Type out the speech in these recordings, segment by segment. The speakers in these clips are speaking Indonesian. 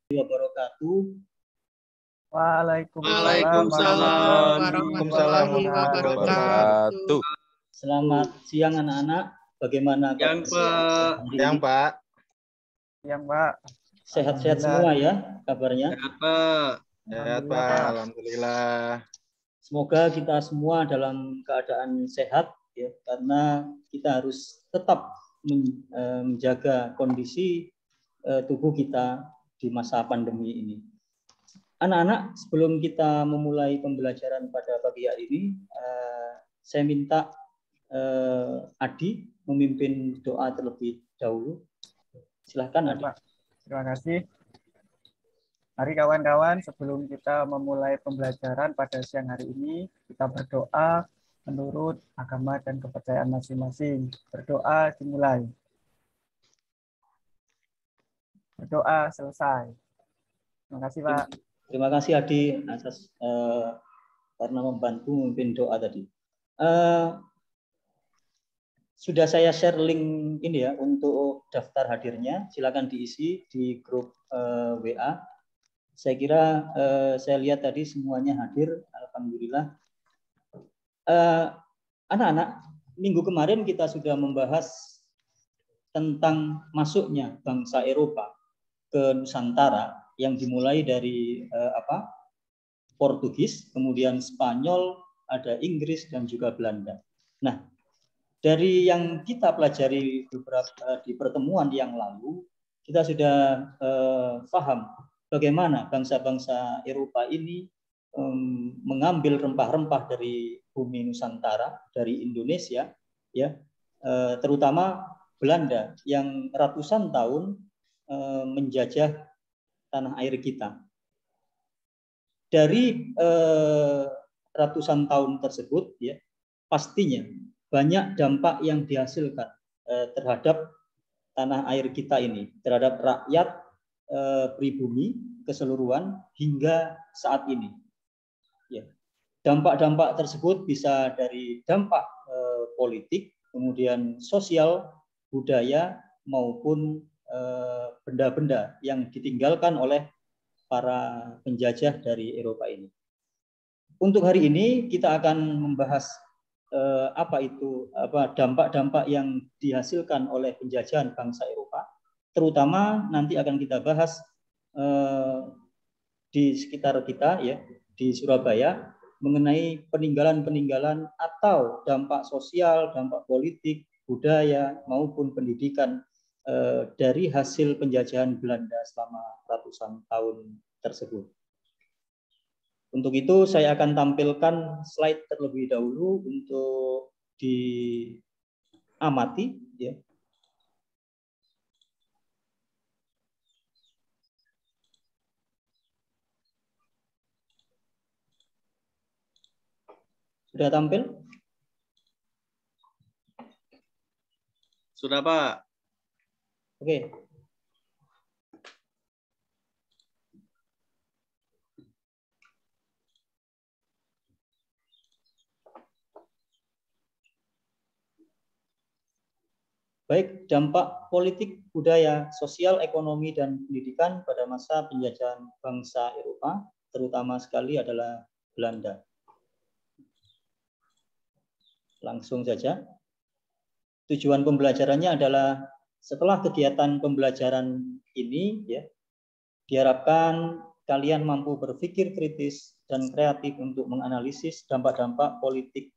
wabarakatuh. Waalaikumsalam warahmatullahi wabarakatuh. Selamat siang anak-anak. Bagaimana Yang Pak? Yang Pak. Yang Pak. Sehat-sehat semua ya kabarnya? Sehat Pak. Sehat Pak. Alhamdulillah. Semoga kita semua dalam keadaan sehat ya, karena kita harus tetap menjaga kondisi tubuh kita di masa pandemi ini. Anak-anak, sebelum kita memulai pembelajaran pada pagi hari ini, saya minta Adi memimpin doa terlebih dahulu. Silahkan Adi. Terima kasih. Mari kawan-kawan, sebelum kita memulai pembelajaran pada siang hari ini, kita berdoa menurut agama dan kepercayaan masing-masing. Berdoa dimulai. Berdoa selesai. Terima kasih Pak. Terima kasih Adi atas karena membantu memimpin doa tadi. Sudah saya share link ini ya untuk daftar hadirnya. Silakan diisi di grup WA. Saya kira saya lihat tadi semuanya hadir. Alhamdulillah. Anak-anak, minggu kemarin kita sudah membahas tentang masuknya bangsa Eropa ke Nusantara yang dimulai dari Portugis, kemudian Spanyol, ada Inggris dan juga Belanda. Nah, dari yang kita pelajari di pertemuan yang lalu, kita sudah paham bagaimana bangsa-bangsa Eropa ini mengambil rempah-rempah dari bumi Nusantara, dari Indonesia, ya, terutama Belanda yang ratusan tahun menjajah tanah air kita. Dari ratusan tahun tersebut, ya, pastinya banyak dampak yang dihasilkan terhadap tanah air kita ini, terhadap rakyat pribumi keseluruhan hingga saat ini. Ya. Dampak-dampak tersebut bisa dari dampak politik, kemudian sosial, budaya, maupun benda-benda yang ditinggalkan oleh para penjajah dari Eropa ini. Untuk hari ini kita akan membahas dampak-dampak yang dihasilkan oleh penjajahan bangsa Eropa, terutama nanti akan kita bahas di sekitar kita ya, di Surabaya, mengenai peninggalan-peninggalan atau dampak sosial, dampak politik, budaya maupun pendidikan dari hasil penjajahan Belanda selama ratusan tahun tersebut. Untuk itu saya akan tampilkan slide terlebih dahulu untuk diamati ya. Sudah tampil? Sudah Pak. Oke. Baik, dampak politik, budaya, sosial, ekonomi, dan pendidikan pada masa penjajahan bangsa Eropa, terutama sekali adalah Belanda. Langsung saja. Tujuan pembelajarannya adalah setelah kegiatan pembelajaran ini, ya, diharapkan kalian mampu berpikir kritis dan kreatif untuk menganalisis dampak-dampak politik,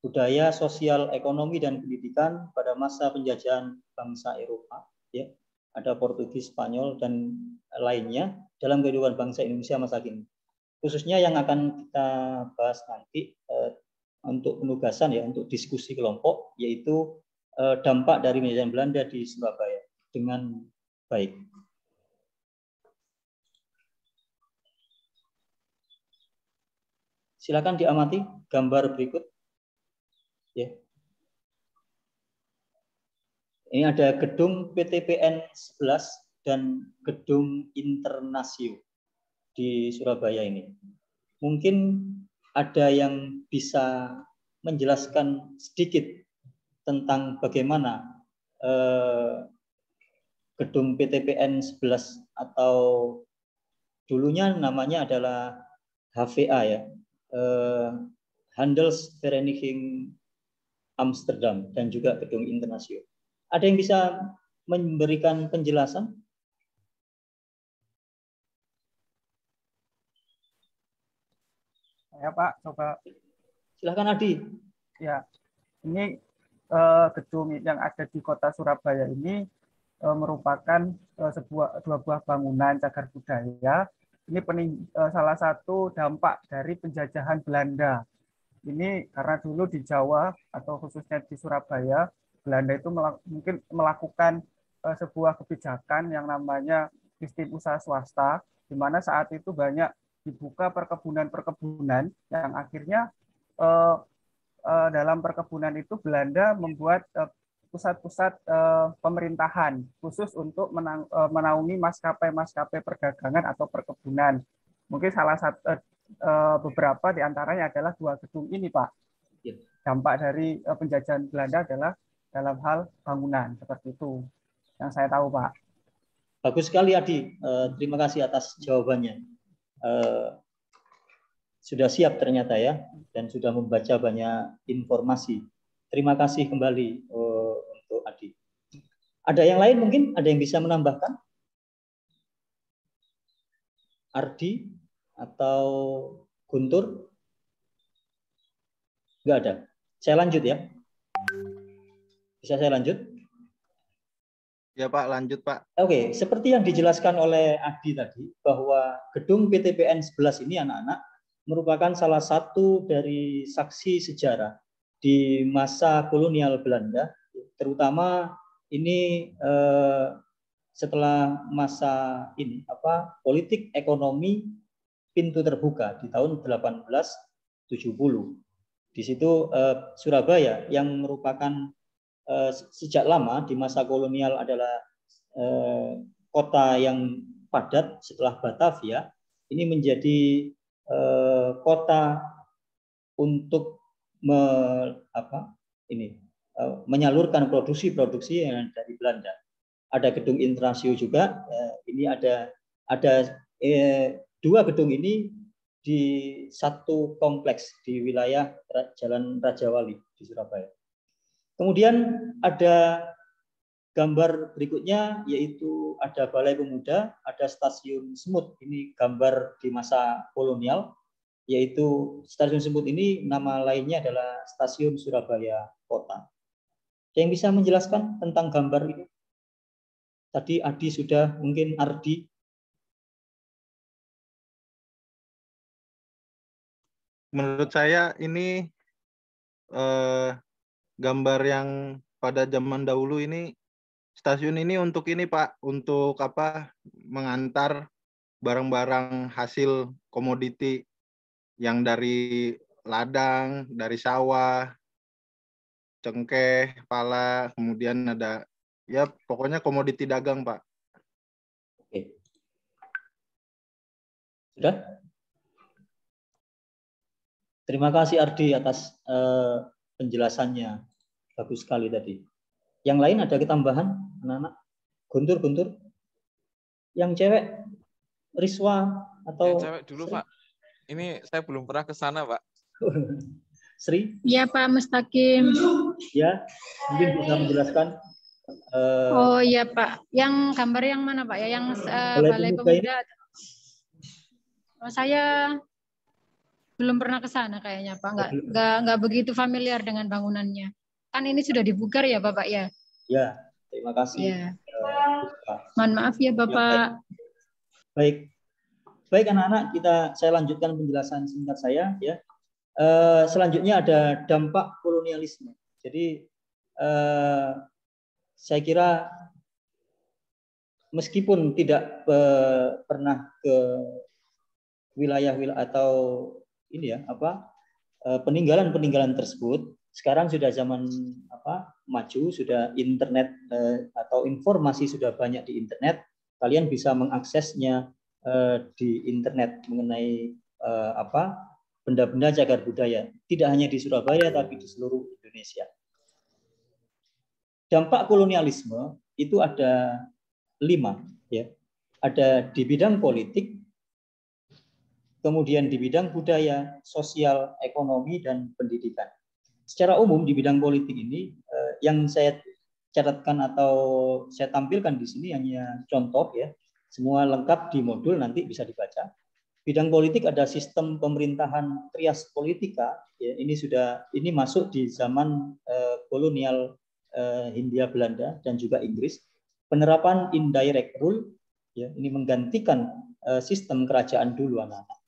budaya, sosial, ekonomi, dan pendidikan pada masa penjajahan bangsa Eropa, ya, ada Portugis, Spanyol, dan lainnya dalam kehidupan bangsa Indonesia masa kini. Khususnya yang akan kita bahas nanti untuk penugasan ya, untuk diskusi kelompok, yaitu dampak dari penjajahan Belanda di Surabaya dengan baik. Silakan diamati gambar berikut. Ya. Ini ada gedung PTPN 11 dan gedung Internasio di Surabaya ini. Mungkin ada yang bisa menjelaskan sedikit tentang bagaimana gedung PTPN 11 atau dulunya namanya adalah HVA ya, Handelsvereniging Amsterdam, dan juga Gedung Internasional. Ada yang bisa memberikan penjelasan? Ya Pak, coba. Silakan Adi. Ya, ini gedung yang ada di kota Surabaya ini merupakan dua buah bangunan cagar budaya. Ini salah satu dampak dari penjajahan Belanda. Ini karena dulu di Jawa atau khususnya di Surabaya, Belanda itu mungkin melakukan sebuah kebijakan yang namanya sistem usaha swasta, di mana saat itu banyak dibuka perkebunan-perkebunan yang akhirnya dalam perkebunan itu Belanda membuat pusat-pusat pemerintahan khusus untuk menaungi maskapai-maskapai perdagangan atau perkebunan. Mungkin salah satu beberapa diantaranya adalah dua gedung ini, Pak. Dampak dari penjajahan Belanda adalah dalam hal bangunan seperti itu yang saya tahu, Pak. Bagus sekali Adi, terima kasih atas jawabannya. Sudah siap ternyata ya, dan sudah membaca banyak informasi. Terima kasih kembali untuk Adi. Ada yang lain mungkin? Ada yang bisa menambahkan? Ardi atau Guntur? Enggak ada. Saya lanjut ya. Bisa saya lanjut? Ya Pak, lanjut Pak. Oke, seperti yang dijelaskan oleh Adi tadi, bahwa gedung PTPN 11 ini anak-anak merupakan salah satu dari saksi sejarah di masa kolonial Belanda, terutama ini setelah masa ini politik ekonomi pintu terbuka di tahun 1870. Di situ Surabaya yang merupakan sejak lama di masa kolonial adalah kota yang padat setelah Batavia, ini menjadi kota untuk menyalurkan produksi-produksi yang dari Belanda. Ada gedung Internasio juga. Ini ada dua gedung ini di satu kompleks di wilayah Jalan Raja Wali di Surabaya. Kemudian ada gambar berikutnya, yaitu ada Balai Pemuda, ada Stasiun Semut. Ini gambar di masa kolonial, yaitu Stasiun Semut ini nama lainnya adalah Stasiun Surabaya Kota. Yang bisa menjelaskan tentang gambar ini? Tadi Adi sudah, mungkin Ardi. Menurut saya ini gambar yang pada zaman dahulu ini, stasiun ini untuk ini Pak, untuk mengantar barang-barang hasil komoditi yang dari ladang, dari sawah, cengkeh, pala, kemudian ada ya pokoknya komoditi dagang Pak. Oke. Sudah? Terima kasih Ardi atas penjelasannya. Bagus sekali tadi. Yang lain ada ketambahan, anak-anak? Guntur. Yang cewek, Riswa atau? Yang cewek dulu, Sri? Pak. Ini saya belum pernah ke sana, Pak. Sri? Ya, Pak Mustaqim. Ya, mungkin bisa menjelaskan. Oh iya, Pak. Yang gambar yang mana, Pak? Ya, yang Balai Pemuda. Oh, saya belum pernah ke sana kayaknya, Pak. Nggak begitu familiar dengan bangunannya. Kan ini sudah dibuka ya, Bapak ya? Ya, terima kasih. Ya. Mohon maaf ya, Bapak. Baik anak-anak, saya lanjutkan penjelasan singkat saya ya. Selanjutnya ada dampak kolonialisme. Jadi saya kira meskipun tidak pernah ke wilayah atau ini ya peninggalan tersebut, sekarang sudah zaman maju, sudah internet atau informasi sudah banyak di internet, kalian bisa mengaksesnya di internet mengenai benda-benda cagar budaya, tidak hanya di Surabaya tapi di seluruh Indonesia. Dampak kolonialisme itu ada 5 ya. Ada di bidang politik, kemudian di bidang budaya, sosial, ekonomi, dan pendidikan. Secara umum di bidang politik ini yang saya catatkan atau saya tampilkan di sini hanya contoh ya. Semua lengkap di modul, nanti bisa dibaca. Bidang politik ada sistem pemerintahan trias politika, ya, ini masuk di zaman kolonial Hindia Belanda dan juga Inggris. Penerapan indirect rule, ya, ini menggantikan sistem kerajaan dulu anak-anak.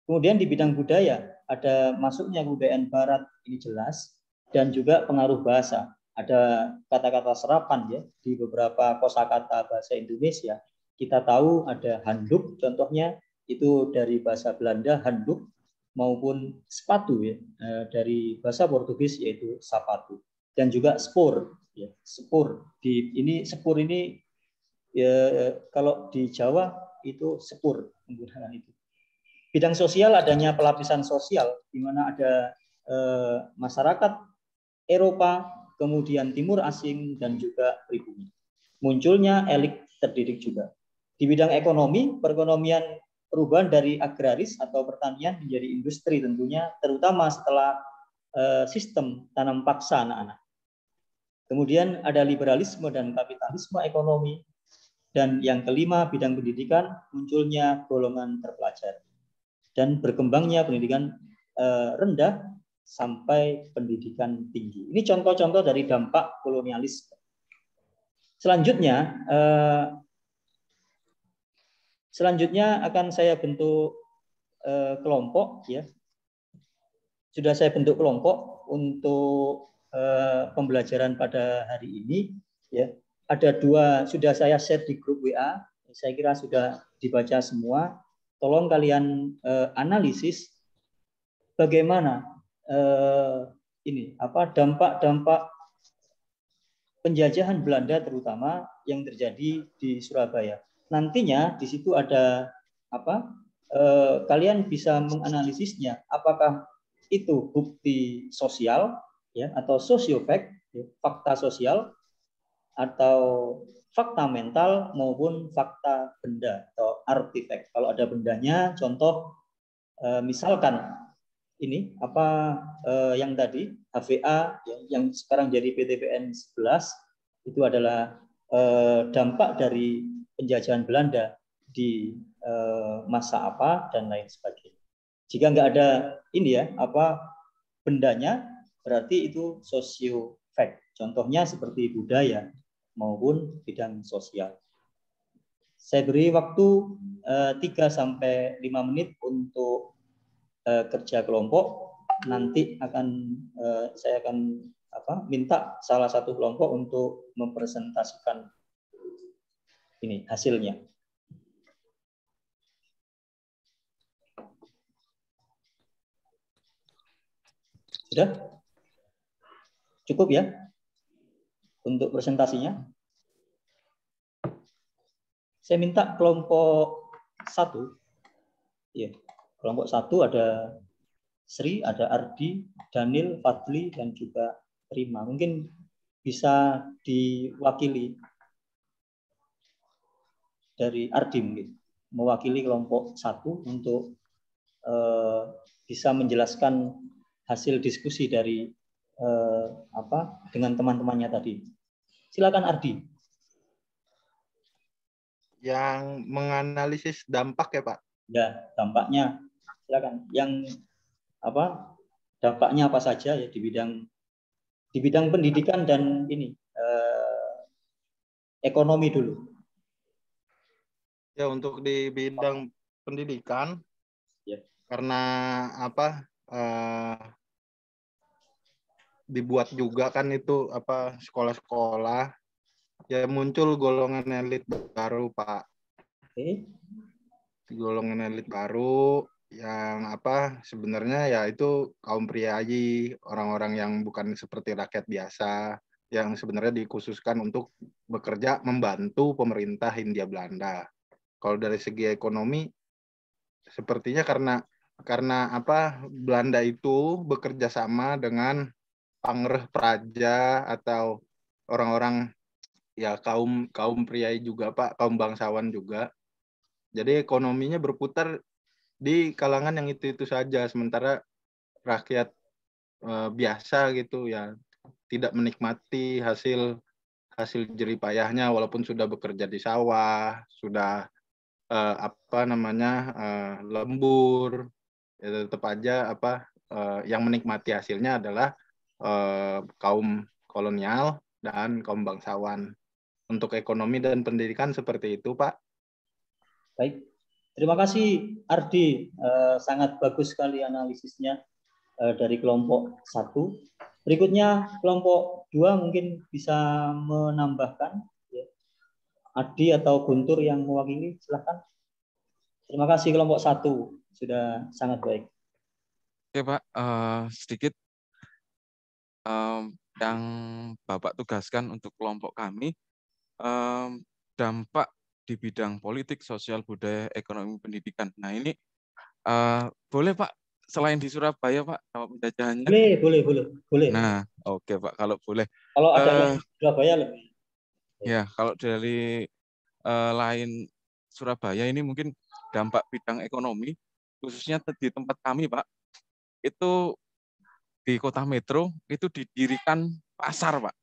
Kemudian di bidang budaya ada masuknya kebudayaan Barat, ini jelas, dan juga pengaruh bahasa. Ada kata-kata serapan ya di beberapa kosakata bahasa Indonesia. Kita tahu ada handuk, contohnya itu dari bahasa Belanda handuk, maupun sepatu ya dari bahasa Portugis yaitu sapatu, dan juga spor ya, sepur. Sepur ini ya, kalau di Jawa itu sepur menggunakan itu. Bidang sosial adanya pelapisan sosial di mana ada masyarakat Eropa, kemudian Timur Asing, dan juga pribumi. Munculnya elit terdidik juga. Di bidang ekonomi, perekonomian perubahan dari agraris atau pertanian menjadi industri tentunya, terutama setelah sistem tanam paksa anak-anak. Kemudian ada liberalisme dan kapitalisme ekonomi. Dan yang kelima, bidang pendidikan, munculnya golongan terpelajar. Dan berkembangnya pendidikan rendah sampai pendidikan tinggi. Ini contoh-contoh dari dampak kolonialisme. Selanjutnya akan saya bentuk kelompok ya. Sudah saya bentuk kelompok untuk pembelajaran pada hari ini ya. Ada 2 sudah saya share di grup WA. Saya kira sudah dibaca semua. Tolong kalian analisis bagaimana dampak-dampak penjajahan Belanda terutama yang terjadi di Surabaya. Nantinya di situ ada kalian bisa menganalisisnya, apakah itu bukti sosial ya atau sosiofact, ya, fakta sosial, atau fakta mental maupun fakta benda atau artifak. Kalau ada bendanya, contoh misalkan ini yang tadi HVA yang sekarang jadi PTPN 11 itu adalah dampak dari penjajahan Belanda di masa apa dan lain sebagainya. Jika nggak ada ini ya bendanya, berarti itu sosiofact. Contohnya seperti budaya maupun bidang sosial. Saya beri waktu 3-5 menit untuk kerja kelompok. Nanti saya akan minta salah satu kelompok untuk mempresentasikan ini hasilnya. Sudah? Cukup ya untuk presentasinya? Saya minta kelompok 1. Ya, kelompok 1 ada Sri, ada Ardi, Daniel, Fadli, dan juga Rima. Mungkin bisa diwakili dari Ardi mungkin. Mewakili kelompok 1 untuk bisa menjelaskan hasil diskusi dari dengan teman-temannya tadi. Silakan Ardi. Yang menganalisis dampak ya Pak? Ya, dampaknya. Silakan. Yang dampaknya apa saja ya di bidang pendidikan dan ini ekonomi dulu. Ya, untuk di bidang pendidikan ya. Karena dibuat juga kan itu sekolah-sekolah ya, muncul golongan elit baru Pak. Oke. Golongan elit baru yang sebenarnya ya itu kaum priayi, orang-orang yang bukan seperti rakyat biasa, yang sebenarnya dikhususkan untuk bekerja membantu pemerintah Hindia Belanda. Kalau dari segi ekonomi sepertinya karena Belanda itu bekerja sama dengan pangreh praja atau orang-orang ya kaum priayi juga Pak, kaum bangsawan juga. Jadi ekonominya berputar di kalangan yang itu saja, sementara rakyat biasa gitu ya tidak menikmati hasil jerih payahnya, walaupun sudah bekerja di sawah, sudah lembur, ya tetap aja yang menikmati hasilnya adalah kaum kolonial dan kaum bangsawan. Untuk ekonomi dan pendidikan seperti itu, Pak. Baik, terima kasih Ardi, sangat bagus sekali analisisnya dari kelompok 1. Berikutnya kelompok 2 mungkin bisa menambahkan, ya. Ardi atau Guntur yang mewakili, silakan. Terima kasih kelompok 1, sudah sangat baik. Oke Pak, sedikit yang Bapak tugaskan untuk kelompok kami, dampak di bidang politik, sosial, budaya, ekonomi, pendidikan. Nah ini boleh Pak, selain di Surabaya Pak, sama penjajahannya? Boleh. Nah, oke Pak, kalau boleh. Kalau ada yang di Surabaya lebih. Ya, kalau dari lain Surabaya ini mungkin dampak bidang ekonomi, khususnya di tempat kami Pak, itu di kota metro itu didirikan pasar Pak.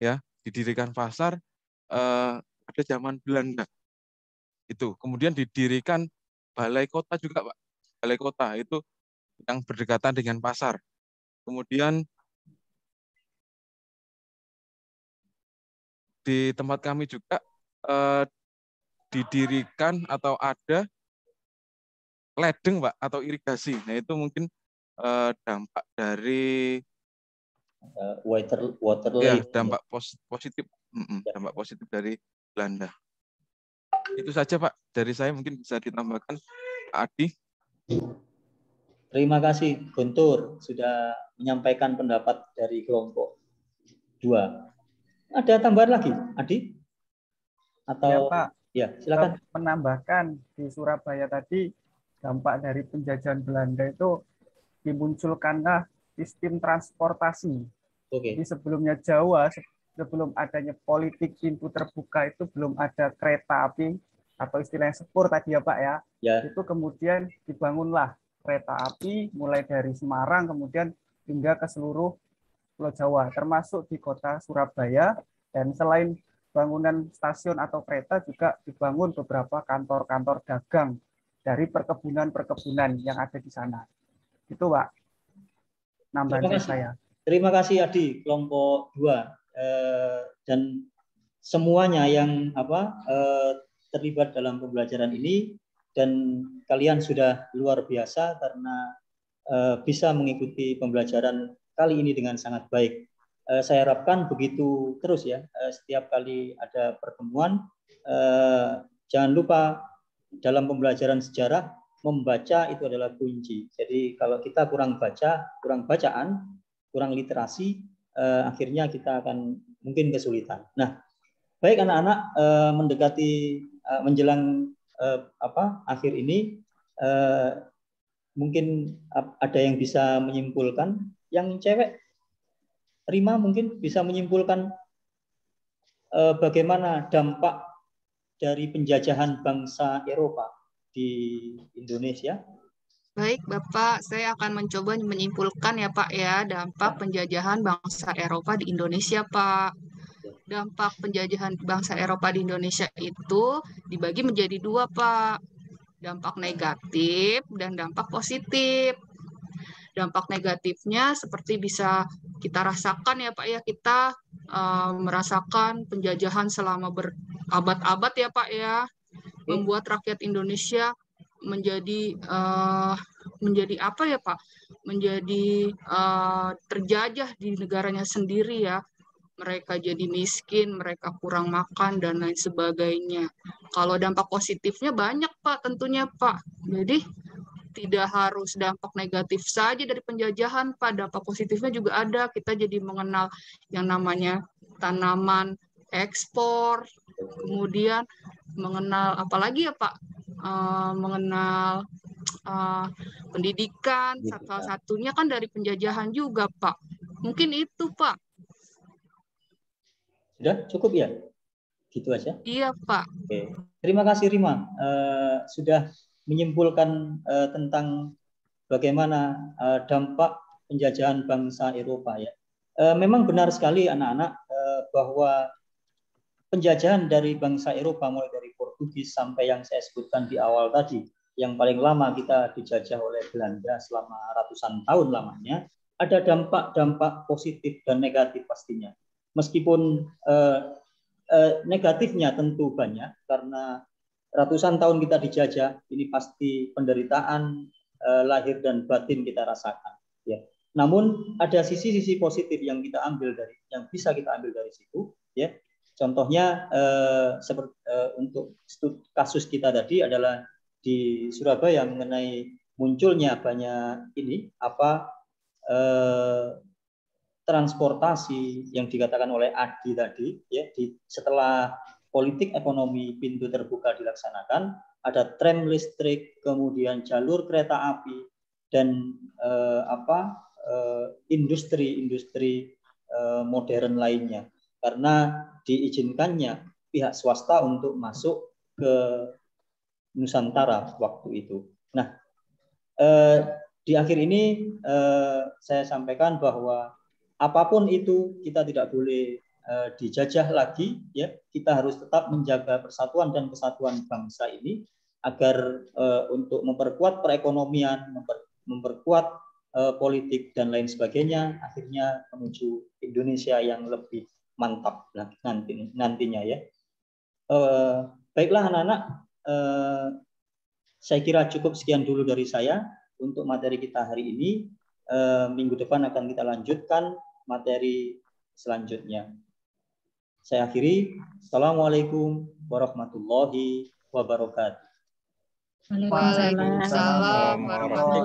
Ya, didirikan pasar pada zaman Belanda. Itu kemudian didirikan balai kota juga Pak. Balai kota itu yang berdekatan dengan pasar. Kemudian di tempat kami juga didirikan atau ada ledeng Pak atau irigasi. Nah itu mungkin dampak dari water ya, dampak positif, dampak positif dari Belanda. Itu saja Pak dari saya, mungkin bisa ditambahkan Pak Adi. Terima kasih Guntur sudah menyampaikan pendapat dari kelompok 2. Ada tambahan lagi, Adi? Atau ya Pak, ya silakan. Menambahkan di Surabaya tadi dampak dari penjajahan Belanda itu dimunculkanlah sistem transportasi. Jadi sebelumnya Jawa, sebelum adanya politik pintu terbuka itu belum ada kereta api atau istilahnya sepur tadi ya Pak ya. Itu kemudian dibangunlah kereta api mulai dari Semarang kemudian hingga ke seluruh Pulau Jawa, termasuk di kota Surabaya. Dan selain bangunan stasiun atau kereta juga dibangun beberapa kantor-kantor dagang dari perkebunan-perkebunan yang ada di sana. Itu Pak, nambahan saya. Terima kasih Adi, kelompok 2. Dan semuanya yang terlibat dalam pembelajaran ini, dan kalian sudah luar biasa karena bisa mengikuti pembelajaran kali ini dengan sangat baik. Saya harapkan begitu terus ya, setiap kali ada pertemuan. Jangan lupa dalam pembelajaran sejarah, membaca itu adalah kunci. Jadi kalau kita kurang baca, kurang bacaan, kurang literasi, akhirnya kita akan mungkin kesulitan. Nah, baik anak-anak, mendekati menjelang akhir ini, mungkin ada yang bisa menyimpulkan. Yang cewek, Rima mungkin bisa menyimpulkan bagaimana dampak dari penjajahan bangsa Eropa di Indonesia. Baik, Bapak, saya akan mencoba menyimpulkan ya Pak ya, dampak penjajahan bangsa Eropa di Indonesia Pak. Dampak penjajahan bangsa Eropa di Indonesia itu dibagi menjadi 2 Pak. Dampak negatif dan dampak positif. Dampak negatifnya seperti bisa kita rasakan ya Pak ya, kita merasakan penjajahan selama berabad-abad ya Pak ya, membuat rakyat Indonesia menjadi apa ya Pak? Menjadi terjajah di negaranya sendiri ya. Mereka jadi miskin, mereka kurang makan dan lain sebagainya. Kalau dampak positifnya banyak Pak, tentunya Pak. Jadi tidak harus dampak negatif saja dari penjajahan Pak, dampak positifnya juga ada. Kita jadi mengenal yang namanya tanaman ekspor, kemudian mengenal apalagi ya Pak, mengenal pendidikan, salah satunya kan dari penjajahan juga Pak. Mungkin itu Pak. Sudah cukup ya? Gitu aja? Iya Pak. Oke. Terima kasih Rima, sudah menyimpulkan tentang bagaimana dampak penjajahan bangsa Eropa ya. Memang benar sekali anak-anak bahwa penjajahan dari bangsa Eropa mulai dari Portugis sampai yang saya sebutkan di awal tadi, yang paling lama kita dijajah oleh Belanda selama ratusan tahun lamanya, ada dampak-dampak positif dan negatif pastinya. Meskipun negatifnya tentu banyak karena ratusan tahun kita dijajah, ini pasti penderitaan lahir dan batin kita rasakan. Ya. Namun ada sisi-sisi positif yang bisa kita ambil dari situ. Ya. Contohnya untuk kasus kita tadi adalah di Surabaya mengenai munculnya banyak transportasi yang dikatakan oleh Adi tadi ya, setelah politik ekonomi pintu terbuka dilaksanakan, ada tram listrik, kemudian jalur kereta api dan industri modern lainnya, karena diizinkannya pihak swasta untuk masuk ke Nusantara waktu itu. Nah, di akhir ini saya sampaikan bahwa apapun itu kita tidak boleh dijajah lagi, ya. Kita harus tetap menjaga persatuan dan kesatuan bangsa ini agar untuk memperkuat perekonomian, memperkuat politik dan lain sebagainya, akhirnya menuju Indonesia yang lebih mantap nantinya ya. Baiklah anak-anak, saya kira cukup sekian dulu dari saya untuk materi kita hari ini. Minggu depan akan kita lanjutkan materi selanjutnya. Saya akhiri. Assalamualaikum warahmatullahi wabarakatuh. Waalaikumsalam warahmatullahi wabarakatuh.